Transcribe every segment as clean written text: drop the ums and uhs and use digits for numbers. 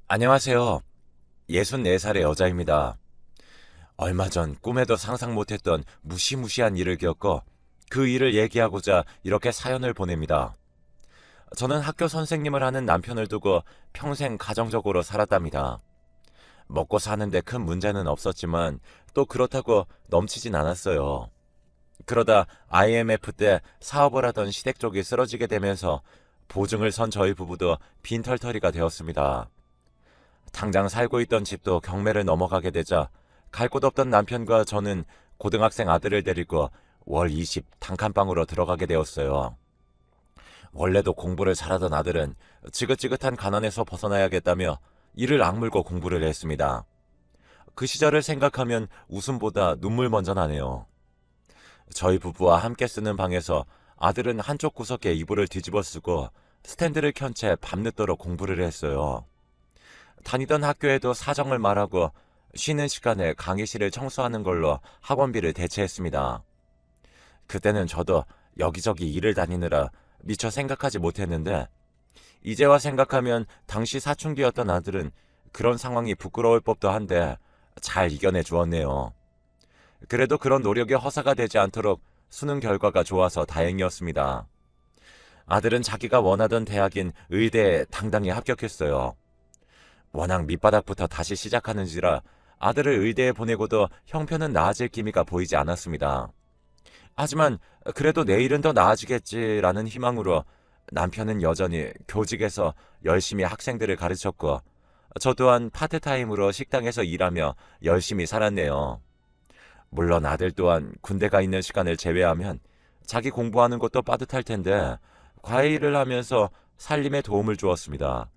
안녕하세요. 64살의 여자입니다. 얼마 전 꿈에도 상상 못했던 무시무시한 일을 겪어 그 일을 얘기하고자 이렇게 사연을 보냅니다. 저는 학교 선생님을 하는 남편을 두고 평생 가정적으로 살았답니다. 먹고 사는데 큰 문제는 없었지만 또 그렇다고 넘치진 않았어요. 그러다 IMF 때 사업을 하던 시댁 쪽이 쓰러지게 되면서 보증을 선 저희 부부도 빈털터리가 되었습니다. 당장 살고 있던 집도 경매를 넘어가게 되자 갈 곳 없던 남편과 저는 고등학생 아들을 데리고 월 20 단칸방으로 들어가게 되었어요. 원래도 공부를 잘하던 아들은 지긋지긋한 가난에서 벗어나야겠다며 이를 악물고 공부를 했습니다. 그 시절을 생각하면 웃음보다 눈물 먼저 나네요. 저희 부부와 함께 쓰는 방에서 아들은 한쪽 구석에 이불을 뒤집어 쓰고 스탠드를 켠 채 밤늦도록 공부를 했어요. 다니던 학교에도 사정을 말하고 쉬는 시간에 강의실을 청소하는 걸로 학원비를 대체했습니다. 그때는 저도 여기저기 일을 다니느라 미처 생각하지 못했는데 이제와 생각하면 당시 사춘기였던 아들은 그런 상황이 부끄러울 법도 한데 잘 이겨내 주었네요. 그래도 그런 노력이 허사가 되지 않도록 수능 결과가 좋아서 다행이었습니다. 아들은 자기가 원하던 대학인 의대에 당당히 합격했어요. 워낙 밑바닥부터 다시 시작하는지라 아들을 의대에 보내고도 형편은 나아질 기미가 보이지 않았습니다. 하지만 그래도 내일은 더 나아지겠지라는 희망으로 남편은 여전히 교직에서 열심히 학생들을 가르쳤고 저 또한 파트타임으로 식당에서 일하며 열심히 살았네요. 물론 아들 또한 군대가 있는 시간을 제외하면 자기 공부하는 것도 빠듯할 텐데 과외 일을 하면서 살림에 도움을 주었습니다.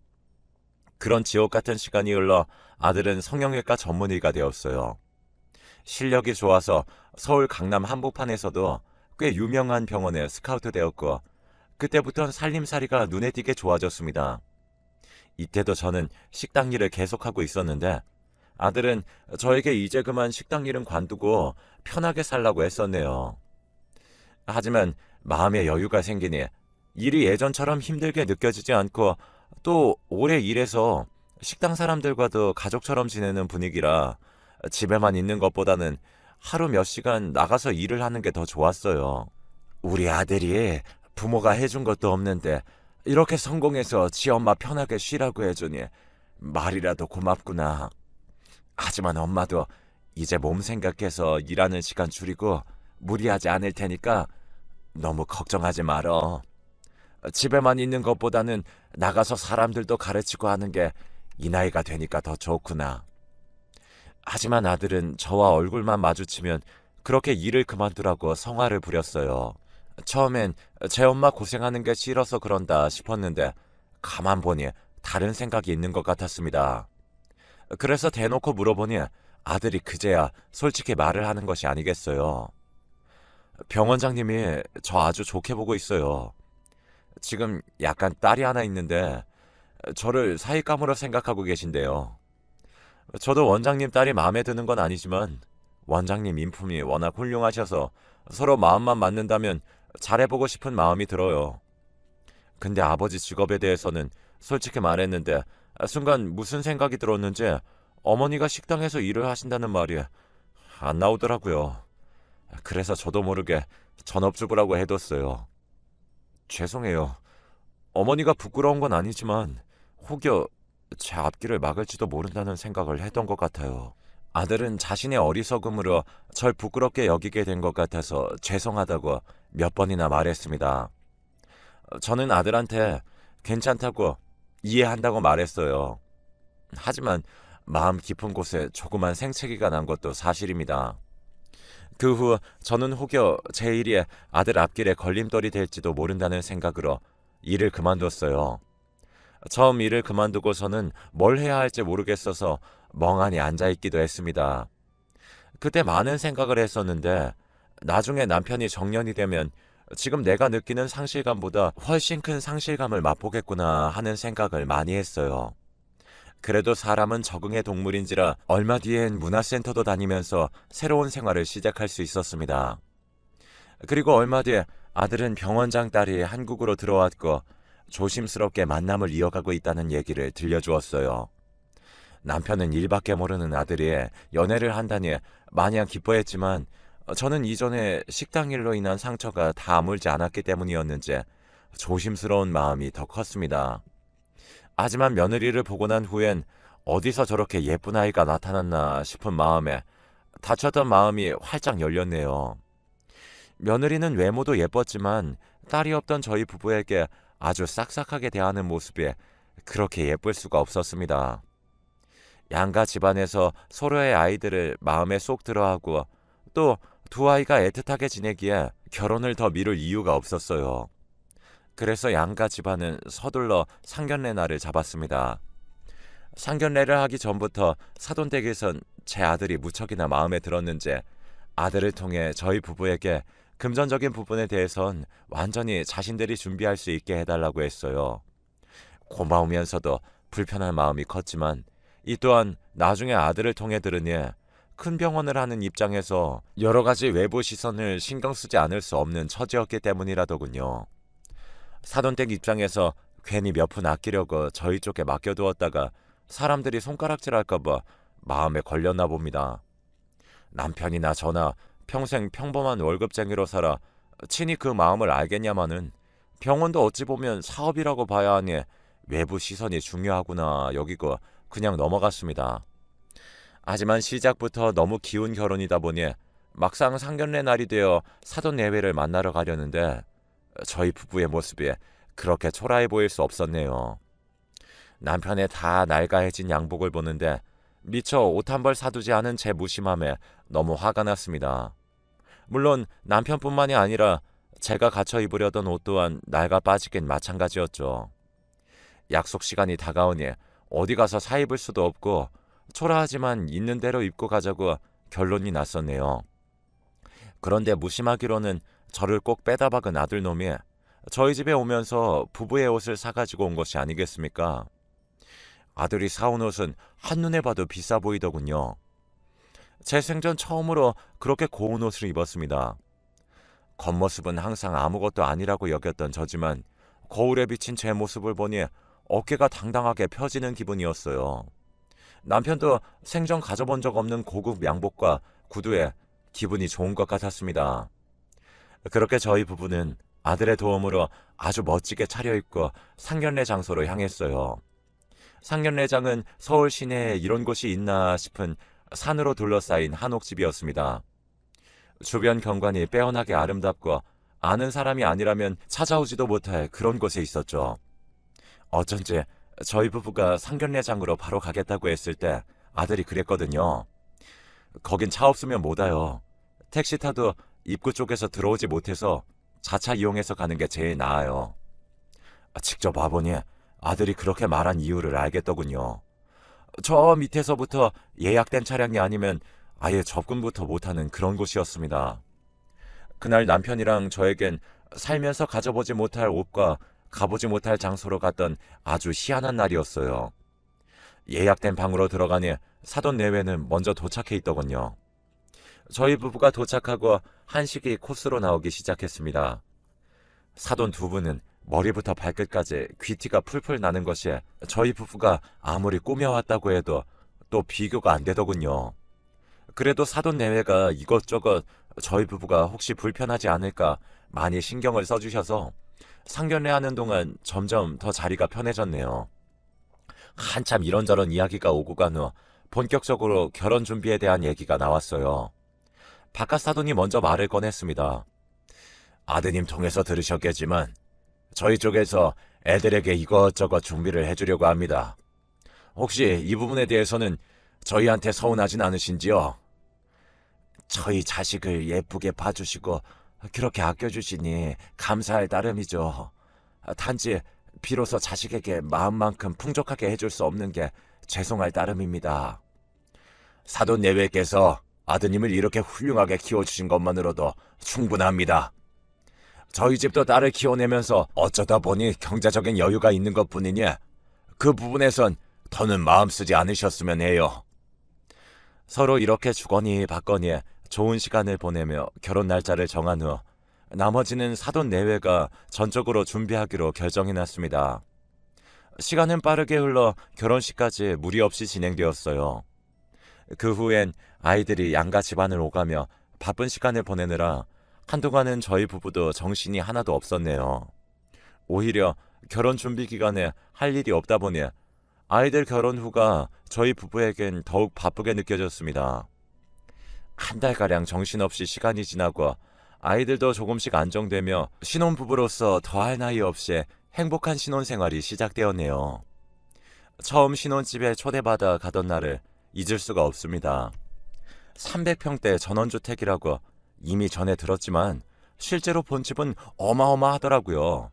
그런 지옥 같은 시간이 흘러 아들은 성형외과 전문의가 되었어요. 실력이 좋아서 서울 강남 한복판에서도 꽤 유명한 병원에 스카우트 되었고 그때부터는 살림살이가 눈에 띄게 좋아졌습니다. 이때도 저는 식당 일을 계속하고 있었는데 아들은 저에게 이제 그만 식당 일은 관두고 편하게 살라고 했었네요. 하지만 마음의 여유가 생기니 일이 예전처럼 힘들게 느껴지지 않고 또 오래 일해서 식당 사람들과도 가족처럼 지내는 분위기라 집에만 있는 것보다는 하루 몇 시간 나가서 일을 하는 게 더 좋았어요. 우리 아들이 부모가 해준 것도 없는데 이렇게 성공해서 지 엄마 편하게 쉬라고 해주니 말이라도 고맙구나. 하지만 엄마도 이제 몸 생각해서 일하는 시간 줄이고 무리하지 않을 테니까 너무 걱정하지 말어. 집에만 있는 것보다는 나가서 사람들도 가르치고 하는 게 이 나이가 되니까 더 좋구나. 하지만 아들은 저와 얼굴만 마주치면 그렇게 일을 그만두라고 성화를 부렸어요. 처음엔 제 엄마 고생하는 게 싫어서 그런다 싶었는데 가만 보니 다른 생각이 있는 것 같았습니다. 그래서 대놓고 물어보니 아들이 그제야 솔직히 말을 하는 것이 아니겠어요. 병원장님이 저 아주 좋게 보고 있어요. 지금 약간 딸이 하나 있는데 저를 사윗감으로 생각하고 계신데요. 저도 원장님 딸이 마음에 드는 건 아니지만 원장님 인품이 워낙 훌륭하셔서 서로 마음만 맞는다면 잘해보고 싶은 마음이 들어요. 근데 아버지 직업에 대해서는 솔직히 말했는데 순간 무슨 생각이 들었는지 어머니가 식당에서 일을 하신다는 말이 안 나오더라고요. 그래서 저도 모르게 전업주부라고 해뒀어요. 죄송해요. 어머니가 부끄러운 건 아니지만 혹여 제 앞길을 막을지도 모른다는 생각을 했던 것 같아요. 아들은 자신의 어리석음으로 절 부끄럽게 여기게 된 것 같아서 죄송하다고 몇 번이나 말했습니다. 저는 아들한테 괜찮다고 이해한다고 말했어요. 하지만 마음 깊은 곳에 조그만 생채기가 난 것도 사실입니다. 그 후 저는 혹여 제 일이 아들 앞길에 걸림돌이 될지도 모른다는 생각으로 일을 그만뒀어요. 처음 일을 그만두고서는 뭘 해야 할지 모르겠어서 멍하니 앉아있기도 했습니다. 그때 많은 생각을 했었는데 나중에 남편이 정년이 되면 지금 내가 느끼는 상실감보다 훨씬 큰 상실감을 맛보겠구나 하는 생각을 많이 했어요. 그래도 사람은 적응의 동물인지라 얼마 뒤엔 문화센터도 다니면서 새로운 생활을 시작할 수 있었습니다. 그리고 얼마 뒤에 아들은 병원장 딸이 한국으로 들어왔고 조심스럽게 만남을 이어가고 있다는 얘기를 들려주었어요. 남편은 일밖에 모르는 아들이 연애를 한다니 마냥 기뻐했지만 저는 이전에 식당 일로 인한 상처가 다 아물지 않았기 때문이었는지 조심스러운 마음이 더 컸습니다. 하지만 며느리를 보고 난 후엔 어디서 저렇게 예쁜 아이가 나타났나 싶은 마음에 닫혔던 마음이 활짝 열렸네요. 며느리는 외모도 예뻤지만 딸이 없던 저희 부부에게 아주 싹싹하게 대하는 모습이 그렇게 예쁠 수가 없었습니다. 양가 집안에서 서로의 아이들을 마음에 쏙 들어하고 또 두 아이가 애틋하게 지내기에 결혼을 더 미룰 이유가 없었어요. 그래서 양가 집안은 서둘러 상견례 날을 잡았습니다. 상견례를 하기 전부터 사돈댁에선 제 아들이 무척이나 마음에 들었는지 아들을 통해 저희 부부에게 금전적인 부분에 대해선 완전히 자신들이 준비할 수 있게 해달라고 했어요. 고마우면서도 불편한 마음이 컸지만 이 또한 나중에 아들을 통해 들으니 큰 병원을 하는 입장에서 여러 가지 외부 시선을 신경 쓰지 않을 수 없는 처지였기 때문이라더군요. 사돈댁 입장에서 괜히 몇 푼 아끼려고 저희 쪽에 맡겨두었다가 사람들이 손가락질할까봐 마음에 걸렸나 봅니다. 남편이나 저나 평생 평범한 월급쟁이로 살아 친히 그 마음을 알겠냐마는 병원도 어찌 보면 사업이라고 봐야 하니 외부 시선이 중요하구나 여기고 그냥 넘어갔습니다. 하지만 시작부터 너무 기운 결혼이다 보니 막상 상견례 날이 되어 사돈 내외를 만나러 가려는데 저희 부부의 모습이 그렇게 초라해 보일 수 없었네요. 남편의 다 낡아해진 양복을 보는데 미처 옷 한 벌 사두지 않은 제 무심함에 너무 화가 났습니다. 물론 남편뿐만이 아니라 제가 갖춰 입으려던 옷 또한 낡아 빠지긴 마찬가지였죠. 약속 시간이 다가오니 어디 가서 사 입을 수도 없고 초라하지만 있는 대로 입고 가자고 결론이 났었네요. 그런데 무심하기로는 저를 꼭 빼다 박은 아들놈이 저희 집에 오면서 부부의 옷을 사가지고 온 것이 아니겠습니까? 아들이 사온 옷은 한눈에 봐도 비싸 보이더군요. 제 생전 처음으로 그렇게 고운 옷을 입었습니다. 겉모습은 항상 아무것도 아니라고 여겼던 저지만 거울에 비친 제 모습을 보니 어깨가 당당하게 펴지는 기분이었어요. 남편도 생전 가져본 적 없는 고급 양복과 구두에 기분이 좋은 것 같았습니다. 그렇게 저희 부부는 아들의 도움으로 아주 멋지게 차려입고 상견례 장소로 향했어요. 상견례장은 서울 시내에 이런 곳이 있나 싶은 산으로 둘러싸인 한옥집이었습니다. 주변 경관이 빼어나게 아름답고 아는 사람이 아니라면 찾아오지도 못할 그런 곳에 있었죠. 어쩐지 저희 부부가 상견례장으로 바로 가겠다고 했을 때 아들이 그랬거든요. 거긴 차 없으면 못 와요. 택시 타도 입구 쪽에서 들어오지 못해서 자차 이용해서 가는 게 제일 나아요. 직접 와보니 아들이 그렇게 말한 이유를 알겠더군요. 저 밑에서부터 예약된 차량이 아니면 아예 접근부터 못하는 그런 곳이었습니다. 그날 남편이랑 저에겐 살면서 가져보지 못할 옷과 가보지 못할 장소로 갔던 아주 희한한 날이었어요. 예약된 방으로 들어가니 사돈 내외는 먼저 도착해 있더군요. 저희 부부가 도착하고 한식이 코스로 나오기 시작했습니다. 사돈 두 분은 머리부터 발끝까지 귀티가 풀풀 나는 것이 저희 부부가 아무리 꾸며왔다고 해도 또 비교가 안 되더군요. 그래도 사돈 내외가 이것저것 저희 부부가 혹시 불편하지 않을까 많이 신경을 써주셔서 상견례 하는 동안 점점 더 자리가 편해졌네요. 한참 이런저런 이야기가 오고 간 후 본격적으로 결혼 준비에 대한 얘기가 나왔어요. 바깥 사돈이 먼저 말을 꺼냈습니다. 아드님 통해서 들으셨겠지만 저희 쪽에서 애들에게 이것저것 준비를 해주려고 합니다. 혹시 이 부분에 대해서는 저희한테 서운하진 않으신지요? 저희 자식을 예쁘게 봐주시고 그렇게 아껴주시니 감사할 따름이죠. 단지 비로소 자식에게 마음만큼 풍족하게 해줄 수 없는 게 죄송할 따름입니다. 사돈 내외께서 아드님을 이렇게 훌륭하게 키워주신 것만으로도 충분합니다. 저희 집도 딸을 키워내면서 어쩌다 보니 경제적인 여유가 있는 것뿐이니 그 부분에선 더는 마음 쓰지 않으셨으면 해요. 서로 이렇게 주거니 받거니 좋은 시간을 보내며 결혼 날짜를 정한 후 나머지는 사돈 내외가 전적으로 준비하기로 결정해놨습니다. 시간은 빠르게 흘러 결혼식까지 무리 없이 진행되었어요. 그 후엔 아이들이 양가 집안을 오가며 바쁜 시간을 보내느라 한동안은 저희 부부도 정신이 하나도 없었네요. 오히려 결혼 준비 기간에 할 일이 없다 보니 아이들 결혼 후가 저희 부부에겐 더욱 바쁘게 느껴졌습니다. 한 달가량 정신없이 시간이 지나고 아이들도 조금씩 안정되며 신혼부부로서 더할 나위 없이 행복한 신혼생활이 시작되었네요. 처음 신혼집에 초대받아 가던 날을 잊을 수가 없습니다. 300평대 전원주택이라고 이미 전에 들었지만 실제로 본 집은 어마어마하더라고요.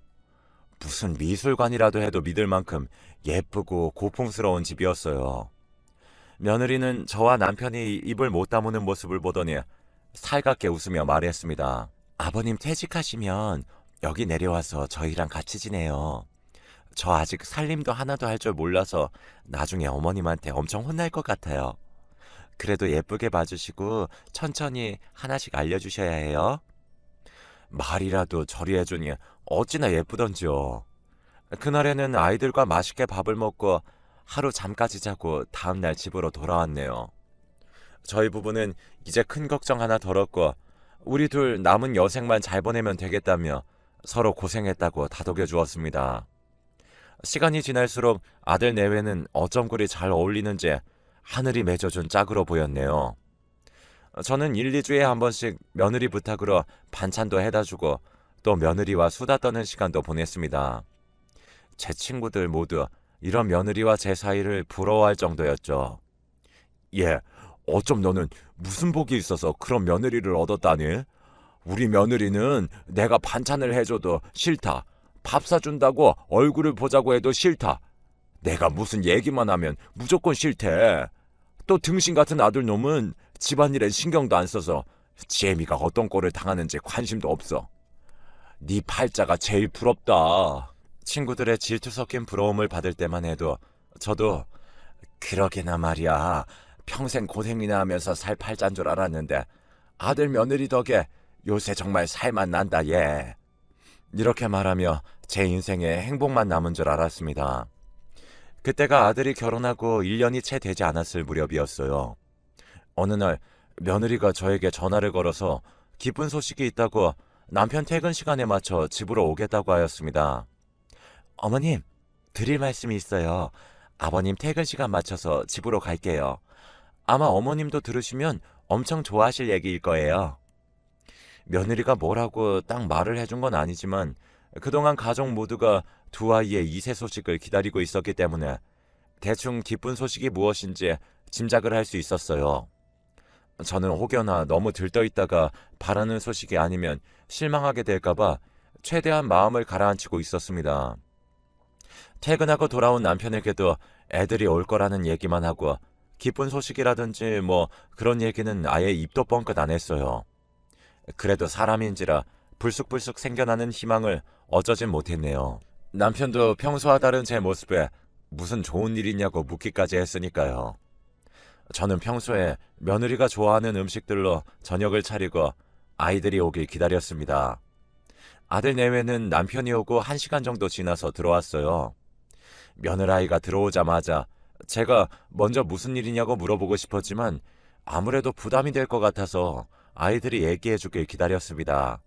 무슨 미술관이라도 해도 믿을 만큼 예쁘고 고풍스러운 집이었어요. 며느리는 저와 남편이 입을 못 다무는 모습을 보더니 살갑게 웃으며 말했습니다. 아버님 퇴직하시면 여기 내려와서 저희랑 같이 지내요. 저 아직 살림도 하나도 할 줄 몰라서 나중에 어머님한테 엄청 혼날 것 같아요. 그래도 예쁘게 봐주시고 천천히 하나씩 알려주셔야 해요. 말이라도 저리 해주니 어찌나 예쁘던지요. 그날에는 아이들과 맛있게 밥을 먹고 하루 잠까지 자고 다음날 집으로 돌아왔네요. 저희 부부는 이제 큰 걱정 하나 덜었고 우리 둘 남은 여생만 잘 보내면 되겠다며 서로 고생했다고 다독여 주었습니다. 시간이 지날수록 아들 내외는 어쩜 그리 잘 어울리는지 하늘이 맺어준 짝으로 보였네요. 저는 1, 2주에 한 번씩 며느리 부탁으로 반찬도 해다 주고 또 며느리와 수다 떠는 시간도 보냈습니다. 제 친구들 모두 이런 며느리와 제 사이를 부러워할 정도였죠. 예, 어쩜 너는 무슨 복이 있어서 그런 며느리를 얻었다니? 우리 며느리는 내가 반찬을 해줘도 싫다. 밥 사준다고 얼굴을 보자고 해도 싫다. 내가 무슨 얘기만 하면 무조건 싫대. 또 등신 같은 아들놈은 집안일에 신경도 안 써서 지혜미가 어떤 꼴을 당하는지 관심도 없어. 네 팔자가 제일 부럽다. 친구들의 질투 섞인 부러움을 받을 때만 해도 저도 그러게나 말이야. 평생 고생이나 하면서 살 팔자인 줄 알았는데 아들 며느리 덕에 요새 정말 살만 난다 얘. 이렇게 말하며 제 인생에 행복만 남은 줄 알았습니다. 그때가 아들이 결혼하고 1년이 채 되지 않았을 무렵이었어요. 어느 날 며느리가 저에게 전화를 걸어서 기쁜 소식이 있다고 남편 퇴근 시간에 맞춰 집으로 오겠다고 하였습니다. 어머님, 드릴 말씀이 있어요. 아버님 퇴근 시간 맞춰서 집으로 갈게요. 아마 어머님도 들으시면 엄청 좋아하실 얘기일 거예요. 며느리가 뭐라고 딱 말을 해준 건 아니지만 그동안 가족 모두가 두 아이의 이세 소식을 기다리고 있었기 때문에 대충 기쁜 소식이 무엇인지 짐작을 할 수 있었어요. 저는 혹여나 너무 들떠있다가 바라는 소식이 아니면 실망하게 될까봐 최대한 마음을 가라앉히고 있었습니다. 퇴근하고 돌아온 남편에게도 애들이 올 거라는 얘기만 하고 기쁜 소식이라든지 뭐 그런 얘기는 아예 입도 뻥끗 안 했어요. 그래도 사람인지라 불쑥불쑥 생겨나는 희망을 어쩌진 못했네요. 남편도 평소와 다른 제 모습에 무슨 좋은 일이냐고 묻기까지 했으니까요. 저는 평소에 며느리가 좋아하는 음식들로 저녁을 차리고 아이들이 오길 기다렸습니다. 아들 내외는 남편이 오고 1시간 정도 지나서 들어왔어요. 며느라이가 들어오자마자 제가 먼저 무슨 일이냐고 물어보고 싶었지만 아무래도 부담이 될 것 같아서 아이들이 얘기해 주길 기다렸습니다.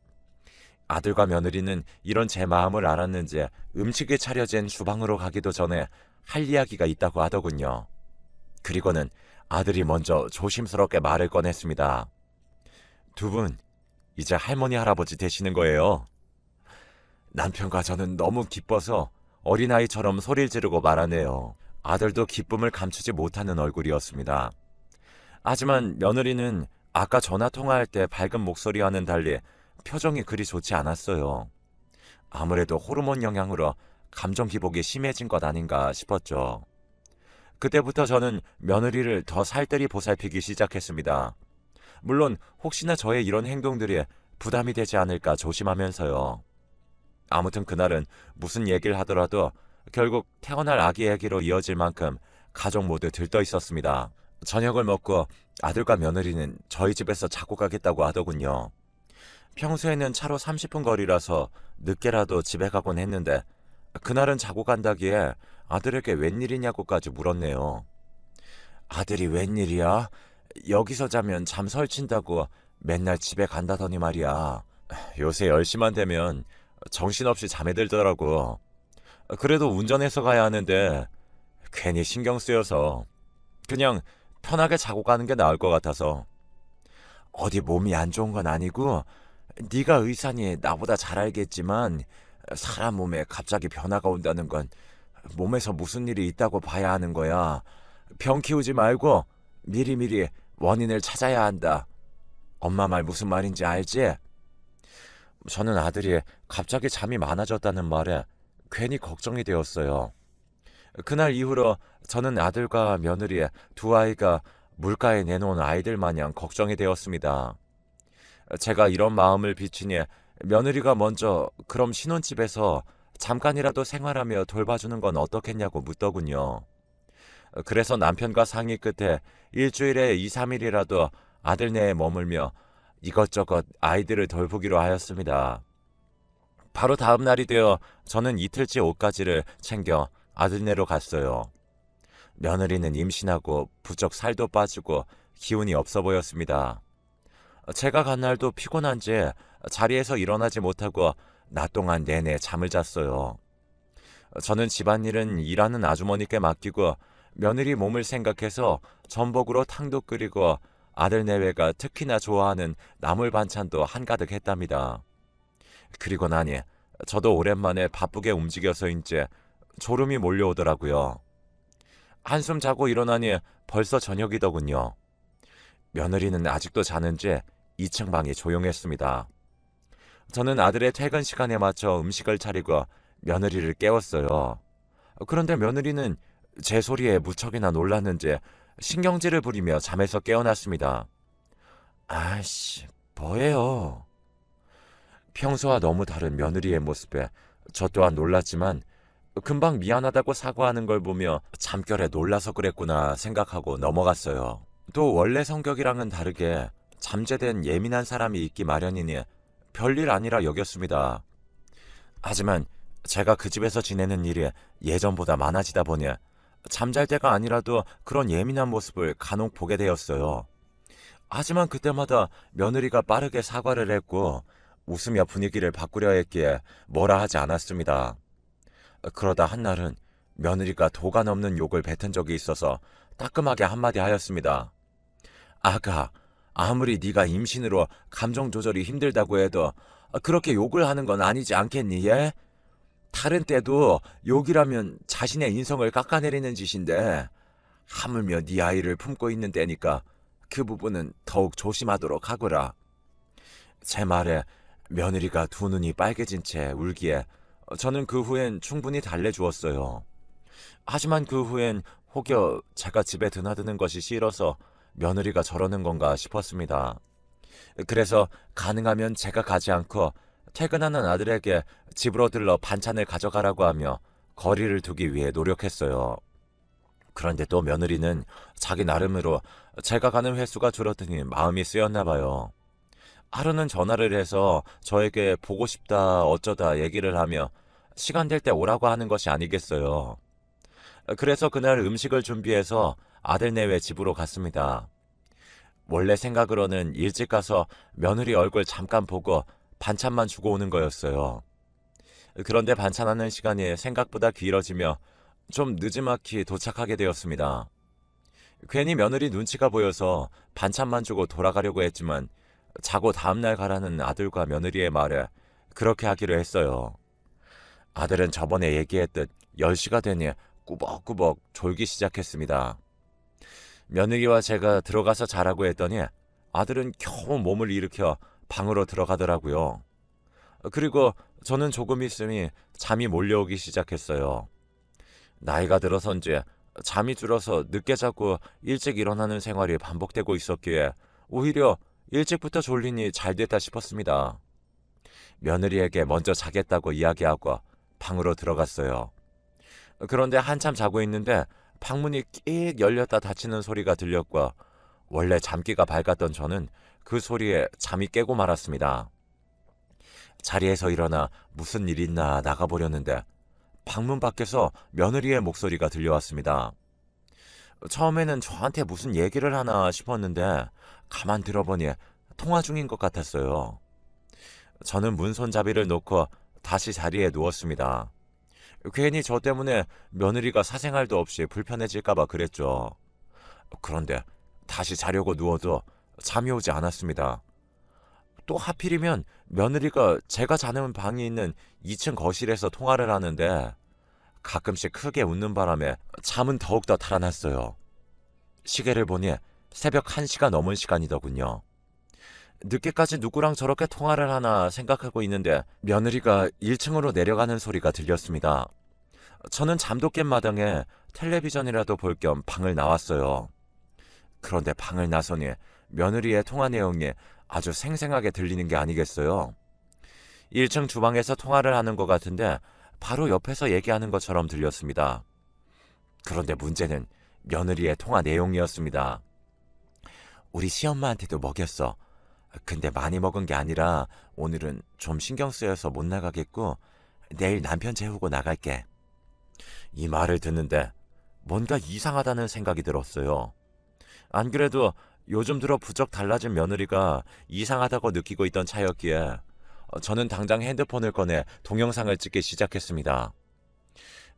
아들과 며느리는 이런 제 마음을 알았는지 음식이 차려진 주방으로 가기도 전에 할 이야기가 있다고 하더군요. 그리고는 아들이 먼저 조심스럽게 말을 꺼냈습니다. 두 분, 이제 할머니 할아버지 되시는 거예요. 남편과 저는 너무 기뻐서 어린아이처럼 소리를 지르고 말하네요. 아들도 기쁨을 감추지 못하는 얼굴이었습니다. 하지만 며느리는 아까 전화 통화할 때 밝은 목소리와는 달리 표정이 그리 좋지 않았어요. 아무래도 호르몬 영향으로 감정 기복이 심해진 것 아닌가 싶었죠. 그때부터 저는 며느리를 더 살뜰히 보살피기 시작했습니다. 물론 혹시나 저의 이런 행동들이 부담이 되지 않을까 조심하면서요. 아무튼 그날은 무슨 얘기를 하더라도 결국 태어날 아기 얘기로 이어질 만큼 가족 모두 들떠 있었습니다. 저녁을 먹고 아들과 며느리는 저희 집에서 자고 가겠다고 하더군요. 평소에는 차로 30분 거리라서 늦게라도 집에 가곤 했는데 그날은 자고 간다기에 아들에게 웬일이냐고까지 물었네요. 아들이 웬일이야? 여기서 자면 잠 설친다고 맨날 집에 간다더니 말이야. 요새 10시만 되면 정신없이 잠에 들더라고. 그래도 운전해서 가야 하는데 괜히 신경 쓰여서 그냥 편하게 자고 가는 게 나을 것 같아서. 어디 몸이 안 좋은 건 아니고 네가 의사니 나보다 잘 알겠지만 사람 몸에 갑자기 변화가 온다는 건 몸에서 무슨 일이 있다고 봐야 하는 거야. 병 키우지 말고 미리미리 원인을 찾아야 한다. 엄마 말 무슨 말인지 알지? 저는 아들이 갑자기 잠이 많아졌다는 말에 괜히 걱정이 되었어요. 그날 이후로 저는 아들과 며느리 두 아이가 물가에 내놓은 아이들 마냥 걱정이 되었습니다. 제가 이런 마음을 비치니 며느리가 먼저 그럼 신혼집에서 잠깐이라도 생활하며 돌봐주는 건 어떻겠냐고 묻더군요. 그래서 남편과 상의 끝에 일주일에 2, 3일이라도 아들네에 머물며 이것저것 아이들을 돌보기로 하였습니다. 바로 다음 날이 되어 저는 이틀째 옷가지를 챙겨 아들네로 갔어요. 며느리는 임신하고 부쩍 살도 빠지고 기운이 없어 보였습니다. 제가 간 날도 피곤한지 자리에서 일어나지 못하고 낮 동안 내내 잠을 잤어요. 저는 집안일은 일하는 아주머니께 맡기고 며느리 몸을 생각해서 전복으로 탕도 끓이고 아들 내외가 특히나 좋아하는 나물 반찬도 한가득 했답니다. 그리고 나니 저도 오랜만에 바쁘게 움직여서인지 졸음이 몰려오더라고요. 한숨 자고 일어나니 벌써 저녁이더군요. 며느리는 아직도 자는지 2층 방이 조용했습니다. 저는 아들의 퇴근 시간에 맞춰 음식을 차리고 며느리를 깨웠어요. 그런데 며느리는 제 소리에 무척이나 놀랐는지 신경질을 부리며 잠에서 깨어났습니다. 아이씨, 뭐예요? 평소와 너무 다른 며느리의 모습에 저 또한 놀랐지만 금방 미안하다고 사과하는 걸 보며 잠결에 놀라서 그랬구나 생각하고 넘어갔어요. 또 원래 성격이랑은 다르게 잠재된 예민한 사람이 있기 마련이니 별일 아니라 여겼습니다. 하지만 제가 그 집에서 지내는 일이 예전보다 많아지다 보니 잠잘 때가 아니라도 그런 예민한 모습을 간혹 보게 되었어요. 하지만 그때마다 며느리가 빠르게 사과를 했고 웃으며 분위기를 바꾸려 했기에 뭐라 하지 않았습니다. 그러다 한날은 며느리가 도가 넘는 욕을 뱉은 적이 있어서 따끔하게 한마디 하였습니다. 아가, 아무리 네가 임신으로 감정 조절이 힘들다고 해도 그렇게 욕을 하는 건 아니지 않겠니, 예? 다른 때도 욕이라면 자신의 인성을 깎아내리는 짓인데 하물며 네 아이를 품고 있는 때니까 그 부분은 더욱 조심하도록 하거라. 제 말에 며느리가 두 눈이 빨개진 채 울기에 저는 그 후엔 충분히 달래주었어요. 하지만 그 후엔 혹여 제가 집에 드나드는 것이 싫어서 며느리가 저러는 건가 싶었습니다. 그래서 가능하면 제가 가지 않고 퇴근하는 아들에게 집으로 들러 반찬을 가져가라고 하며 거리를 두기 위해 노력했어요. 그런데 또 며느리는 자기 나름으로 제가 가는 횟수가 줄어드니 마음이 쓰였나 봐요. 하루는 전화를 해서 저에게 보고 싶다 어쩌다 얘기를 하며 시간 될 때 오라고 하는 것이 아니겠어요. 그래서 그날 음식을 준비해서 아들 내외 집으로 갔습니다. 원래 생각으로는 일찍 가서 며느리 얼굴 잠깐 보고 반찬만 주고 오는 거였어요. 그런데 반찬하는 시간이 생각보다 길어지며 좀 느지막이 도착하게 되었습니다. 괜히 며느리 눈치가 보여서 반찬만 주고 돌아가려고 했지만 자고 다음날 가라는 아들과 며느리의 말에 그렇게 하기로 했어요. 아들은 저번에 얘기했듯 10시가 되니 꾸벅꾸벅 졸기 시작했습니다. 며느리와 제가 들어가서 자라고 했더니 아들은 겨우 몸을 일으켜 방으로 들어가더라고요. 그리고 저는 조금 있으니 잠이 몰려오기 시작했어요. 나이가 들어선지 잠이 줄어서 늦게 자고 일찍 일어나는 생활이 반복되고 있었기에 오히려 일찍부터 졸리니 잘 됐다 싶었습니다. 며느리에게 먼저 자겠다고 이야기하고 방으로 들어갔어요. 그런데 한참 자고 있는데 방문이 끽 열렸다 닫히는 소리가 들렸고 원래 잠기가 밝았던 저는 그 소리에 잠이 깨고 말았습니다. 자리에서 일어나 무슨 일 있나 나가보려는데 방문 밖에서 며느리의 목소리가 들려왔습니다. 처음에는 저한테 무슨 얘기를 하나 싶었는데 가만 들어보니 통화 중인 것 같았어요. 저는 문손잡이를 놓고 다시 자리에 누웠습니다. 괜히 저 때문에 며느리가 사생활도 없이 불편해질까봐 그랬죠. 그런데 다시 자려고 누워도 잠이 오지 않았습니다. 또 하필이면 며느리가 제가 자는 방이 있는 2층 거실에서 통화를 하는데 가끔씩 크게 웃는 바람에 잠은 더욱더 달아났어요. 시계를 보니 새벽 1시가 넘은 시간이더군요. 늦게까지 누구랑 저렇게 통화를 하나 생각하고 있는데 며느리가 1층으로 내려가는 소리가 들렸습니다. 저는 잠도 깬 마당에 텔레비전이라도 볼 겸 방을 나왔어요. 그런데 방을 나서니 며느리의 통화 내용이 아주 생생하게 들리는 게 아니겠어요. 1층 주방에서 통화를 하는 것 같은데 바로 옆에서 얘기하는 것처럼 들렸습니다. 그런데 문제는 며느리의 통화 내용이었습니다. 우리 시엄마한테도 먹였어. 근데 많이 먹은 게 아니라 오늘은 좀 신경 쓰여서 못 나가겠고 내일 남편 재우고 나갈게. 이 말을 듣는데 뭔가 이상하다는 생각이 들었어요. 안 그래도 요즘 들어 부쩍 달라진 며느리가 이상하다고 느끼고 있던 차였기에 저는 당장 핸드폰을 꺼내 동영상을 찍기 시작했습니다.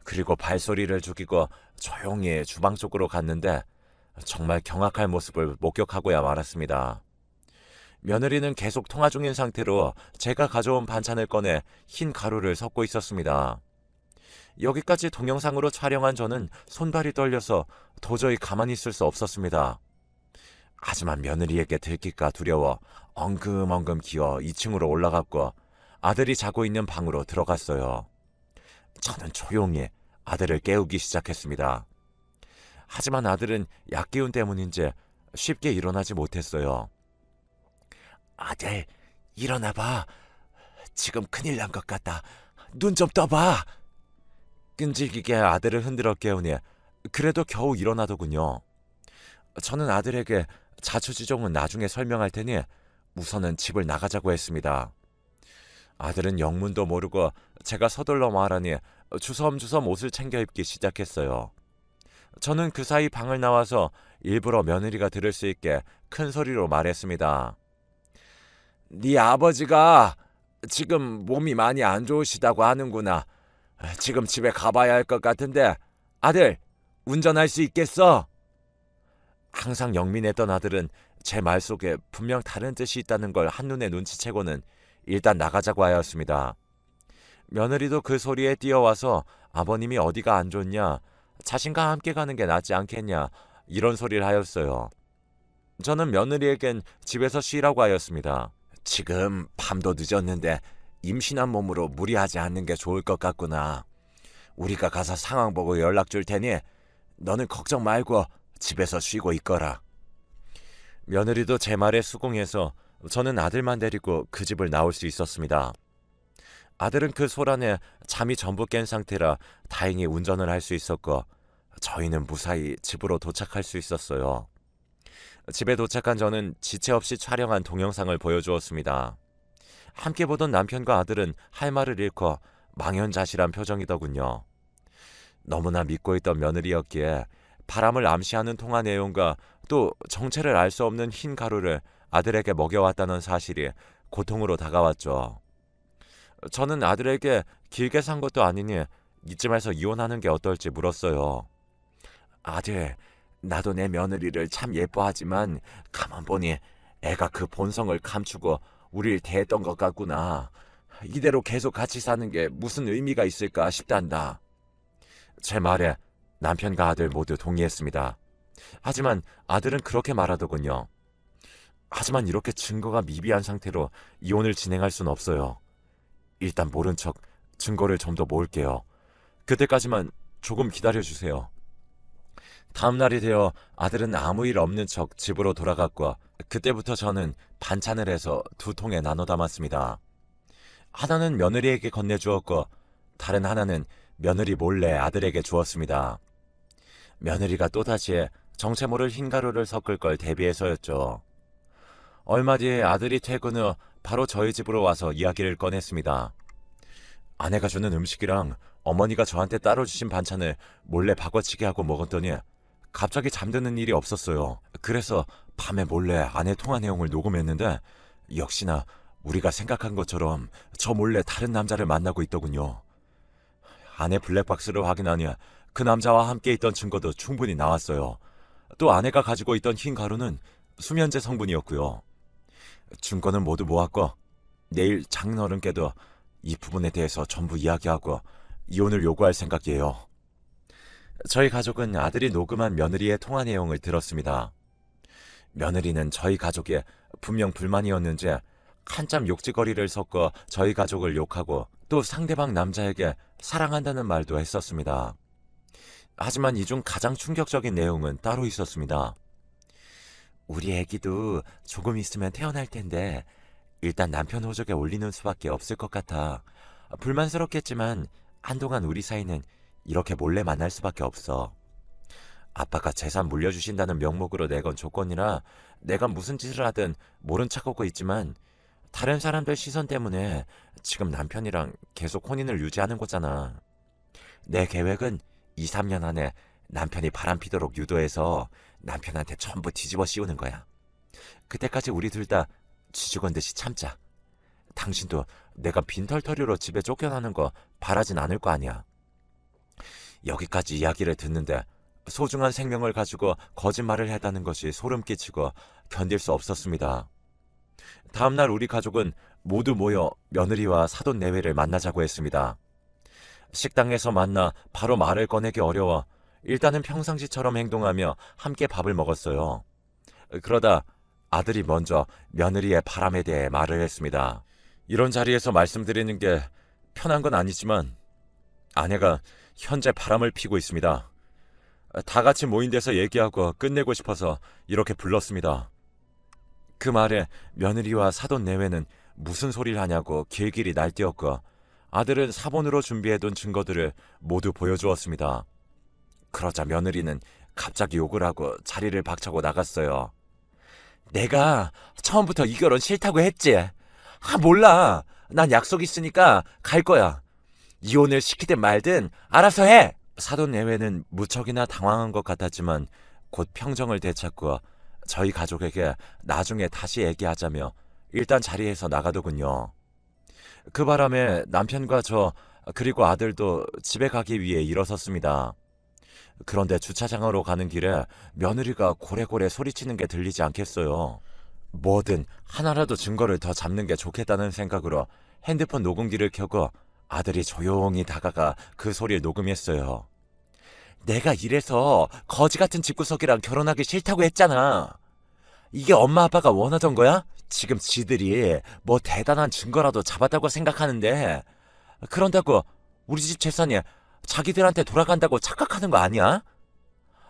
그리고 발소리를 죽이고 조용히 주방 쪽으로 갔는데 정말 경악할 모습을 목격하고야 말았습니다. 며느리는 계속 통화 중인 상태로 제가 가져온 반찬을 꺼내 흰 가루를 섞고 있었습니다. 여기까지 동영상으로 촬영한 저는 손발이 떨려서 도저히 가만히 있을 수 없었습니다. 하지만 며느리에게 들킬까 두려워 엉금엉금 기어 2층으로 올라갔고 아들이 자고 있는 방으로 들어갔어요. 저는 조용히 아들을 깨우기 시작했습니다. 하지만 아들은 약기운 때문인지 쉽게 일어나지 못했어요. 아들, 일어나봐. 지금 큰일 난 것 같다. 눈 좀 떠봐. 끈질기게 아들을 흔들어 깨우니 그래도 겨우 일어나더군요. 저는 아들에게 자초지종은 나중에 설명할 테니 우선은 집을 나가자고 했습니다. 아들은 영문도 모르고 제가 서둘러 말하니 주섬주섬 옷을 챙겨 입기 시작했어요. 저는 그 사이 방을 나와서 일부러 며느리가 들을 수 있게 큰 소리로 말했습니다. 네 아버지가 지금 몸이 많이 안 좋으시다고 하는구나. 지금 집에 가봐야 할 것 같은데 아들, 운전할 수 있겠어? 항상 영민했던 아들은 제 말 속에 분명 다른 뜻이 있다는 걸 한눈에 눈치채고는 일단 나가자고 하였습니다. 며느리도 그 소리에 뛰어와서 아버님이 어디가 안 좋냐, 자신과 함께 가는 게 낫지 않겠냐, 이런 소리를 하였어요. 저는 며느리에겐 집에서 쉬라고 하였습니다. 지금 밤도 늦었는데 임신한 몸으로 무리하지 않는 게 좋을 것 같구나. 우리가 가서 상황 보고 연락 줄 테니 너는 걱정 말고 집에서 쉬고 있거라. 며느리도 제 말에 수긍해서 저는 아들만 데리고 그 집을 나올 수 있었습니다. 아들은 그 소란에 잠이 전부 깬 상태라 다행히 운전을 할 수 있었고 저희는 무사히 집으로 도착할 수 있었어요. 집에 도착한 저는 지체 없이 촬영한 동영상을 보여주었습니다. 함께 보던 남편과 아들은 할 말을 잃고 망연자실한 표정이더군요. 너무나 믿고 있던 며느리였기에 바람을 암시하는 통화 내용과 또 정체를 알 수 없는 흰 가루를 아들에게 먹여왔다는 사실이 고통으로 다가왔죠. 저는 아들에게 길게 산 것도 아니니 이쯤에서 이혼하는 게 어떨지 물었어요. 아들, 나도 내 며느리를 참 예뻐하지만 가만 보니 애가 그 본성을 감추고 우릴 대했던 것 같구나. 이대로 계속 같이 사는 게 무슨 의미가 있을까 싶단다. 제 말에 남편과 아들 모두 동의했습니다. 하지만 아들은 그렇게 말하더군요. 하지만 이렇게 증거가 미비한 상태로 이혼을 진행할 순 없어요. 일단 모른 척 증거를 좀 더 모을게요. 그때까지만 조금 기다려주세요. 다음 날이 되어 아들은 아무 일 없는 척 집으로 돌아갔고 그때부터 저는 반찬을 해서 2통에 나눠 담았습니다. 하나는 며느리에게 건네주었고 다른 하나는 며느리 몰래 아들에게 주었습니다. 며느리가 또다시 정체 모를 흰가루를 섞을 걸 대비해서였죠. 얼마 뒤에 아들이 퇴근 후 바로 저희 집으로 와서 이야기를 꺼냈습니다. 아내가 주는 음식이랑 어머니가 저한테 따로 주신 반찬을 몰래 바꿔치기 하고 먹었더니 갑자기 잠드는 일이 없었어요. 그래서 밤에 몰래 아내 통화 내용을 녹음했는데 역시나 우리가 생각한 것처럼 저 몰래 다른 남자를 만나고 있더군요. 아내 블랙박스를 확인하니 그 남자와 함께 있던 증거도 충분히 나왔어요. 또 아내가 가지고 있던 흰 가루는 수면제 성분이었고요. 증거는 모두 모았고 내일 장인어른께도 이 부분에 대해서 전부 이야기하고 이혼을 요구할 생각이에요. 저희 가족은 아들이 녹음한 며느리의 통화 내용을 들었습니다. 며느리는 저희 가족에 분명 불만이었는지 한참 욕지거리를 섞어 저희 가족을 욕하고 또 상대방 남자에게 사랑한다는 말도 했었습니다. 하지만 이 중 가장 충격적인 내용은 따로 있었습니다. 우리 애기도 조금 있으면 태어날 텐데 일단 남편 호적에 올리는 수밖에 없을 것 같아. 불만스럽겠지만 한동안 우리 사이는 이렇게 몰래 만날 수밖에 없어. 아빠가 재산 물려주신다는 명목으로 내건 조건이라 내가 무슨 짓을 하든 모른 척하고 있지만 다른 사람들 시선 때문에 지금 남편이랑 계속 혼인을 유지하는 거잖아. 내 계획은 2, 3년 안에 남편이 바람피도록 유도해서 남편한테 전부 뒤집어 씌우는 거야. 그때까지 우리 둘 다 쥐죽은 듯이 참자. 당신도 내가 빈털터리로 집에 쫓겨나는 거 바라진 않을 거 아니야. 여기까지 이야기를 듣는데 소중한 생명을 가지고 거짓말을 했다는 것이 소름 끼치고 견딜 수 없었습니다. 다음날 우리 가족은 모두 모여 며느리와 사돈 내외를 만나자고 했습니다. 식당에서 만나 바로 말을 꺼내기 어려워 일단은 평상시처럼 행동하며 함께 밥을 먹었어요. 그러다 아들이 먼저 며느리의 바람에 대해 말을 했습니다. 이런 자리에서 말씀드리는 게 편한 건 아니지만 아내가 현재 바람을 피고 있습니다. 다 같이 모인 데서 얘기하고 끝내고 싶어서 이렇게 불렀습니다. 그 말에 며느리와 사돈 내외는 무슨 소리를 하냐고 길길이 날뛰었고 아들은 사본으로 준비해둔 증거들을 모두 보여주었습니다. 그러자 며느리는 갑자기 욕을 하고 자리를 박차고 나갔어요. 내가 처음부터 이 결혼 싫다고 했지. 몰라. 난 약속 있으니까 갈 거야. 이혼을 시키든 말든 알아서 해. 사돈 내외는 무척이나 당황한 것 같았지만 곧 평정을 되찾고 저희 가족에게 나중에 다시 얘기하자며 일단 자리에서 나가더군요. 그 바람에 남편과 저 그리고 아들도 집에 가기 위해 일어섰습니다. 그런데 주차장으로 가는 길에 며느리가 고래고래 소리치는 게 들리지 않겠어요. 뭐든 하나라도 증거를 더 잡는 게 좋겠다는 생각으로 핸드폰 녹음기를 켜고 아들이 조용히 다가가 그 소리를 녹음했어요. 내가 이래서 거지 같은 집구석이랑 결혼하기 싫다고 했잖아. 이게 엄마 아빠가 원하던 거야? 지금 지들이 뭐 대단한 증거라도 잡았다고 생각하는데 그런다고 우리 집 재산이 자기들한테 돌아간다고 착각하는 거 아니야?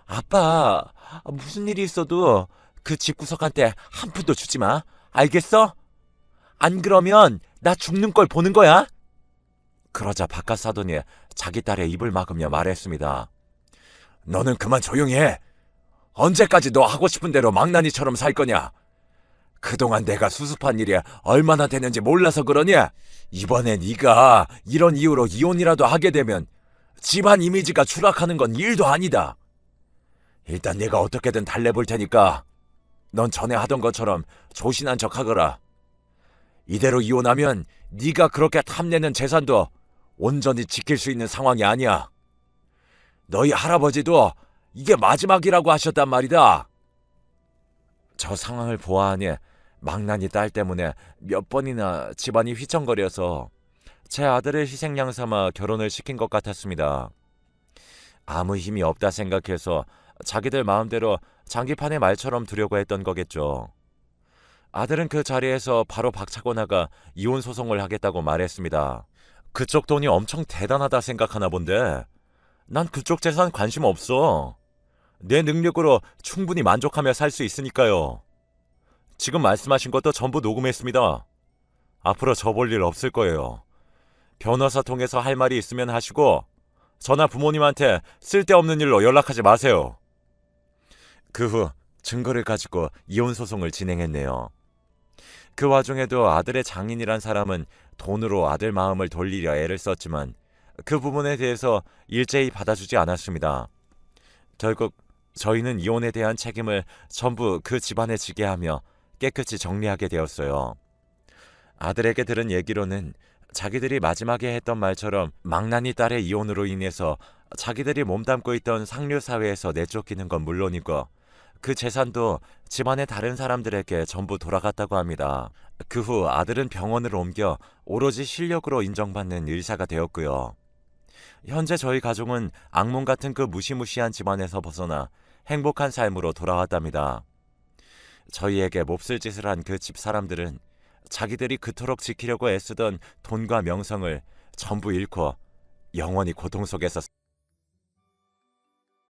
아빠, 무슨 일이 있어도 그 집구석한테 한 푼도 주지 마. 알겠어? 안 그러면 나 죽는 걸 보는 거야? 그러자 바깥 사돈이 자기 딸의 입을 막으며 말했습니다. 너는 그만 조용히 해. 언제까지 너 하고 싶은 대로 망나니처럼 살 거냐? 그동안 내가 수습한 일이 얼마나 되는지 몰라서 그러니? 이번에 네가 이런 이유로 이혼이라도 하게 되면 집안 이미지가 추락하는 건 일도 아니다. 일단 내가 어떻게든 달래볼 테니까 넌 전에 하던 것처럼 조신한 척하거라. 이대로 이혼하면 네가 그렇게 탐내는 재산도 온전히 지킬 수 있는 상황이 아니야. 너희 할아버지도 이게 마지막이라고 하셨단 말이다. 저 상황을 보아하니 망나니 딸 때문에 몇 번이나 집안이 휘청거려서 제 아들을 희생양 삼아 결혼을 시킨 것 같았습니다. 아무 힘이 없다 생각해서 자기들 마음대로 장기판의 말처럼 두려고 했던 거겠죠. 아들은 그 자리에서 바로 박차고 나가 이혼 소송을 하겠다고 말했습니다. 그쪽 돈이 엄청 대단하다 생각하나 본데 난 그쪽 재산 관심 없어. 내 능력으로 충분히 만족하며 살 수 있으니까요. 지금 말씀하신 것도 전부 녹음했습니다. 앞으로 저 볼 일 없을 거예요. 변호사 통해서 할 말이 있으면 하시고 저나 부모님한테 쓸데없는 일로 연락하지 마세요. 그 후 증거를 가지고 이혼 소송을 진행했네요. 그 와중에도 아들의 장인이란 사람은 돈으로 아들 마음을 돌리려 애를 썼지만 그 부분에 대해서 일제히 받아주지 않았습니다. 결국 저희는 이혼에 대한 책임을 전부 그 집안에 지게 하며 깨끗이 정리하게 되었어요. 아들에게 들은 얘기로는 자기들이 마지막에 했던 말처럼 망나니 딸의 이혼으로 인해서 자기들이 몸담고 있던 상류사회에서 내쫓기는 건 물론이고 그 재산도 집안의 다른 사람들에게 전부 돌아갔다고 합니다. 그 후 아들은 병원을 옮겨 오로지 실력으로 인정받는 의사가 되었고요. 현재 저희 가족은 악몽 같은 그 무시무시한 집안에서 벗어나 행복한 삶으로 돌아왔답니다. 저희에게 몹쓸 짓을 한 그 집 사람들은 자기들이 그토록 지키려고 애쓰던 돈과 명성을 전부 잃고 영원히 고통 속에서